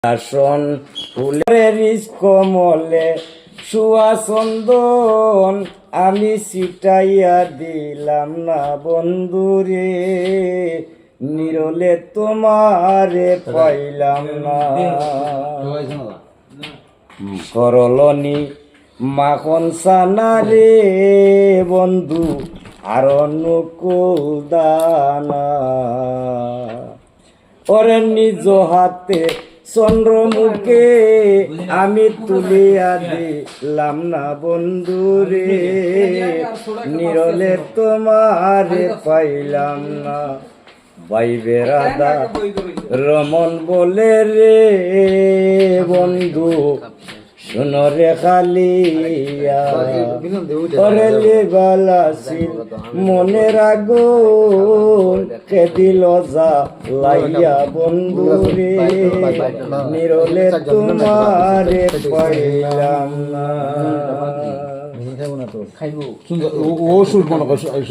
আসন ফুলের কমলে সুয়াচন্দন আমি ছিটাইয়া দিলাম না বন্ধুরে, নিরলে তোমারে পাইলাম না। করলনি মাখন সানা রে বন্ধু আর অনুকূল দানা, ওরে নিজ হাতে চন্দ্রমুখে আমি তুলিয়া দিলাম না বন্ধুরে, নিরলে তোমারে পাইলাম না। বাইবে রাধা রমন বলে রে বন্ধু শুনরে খালিয়া, ওরে লিবালাসিল মনের আগুন কে দিল জ্বালাইয়া বন্ধুরে, নিরলে তোমারে পাইলাম না। খাইব ও সুর মনে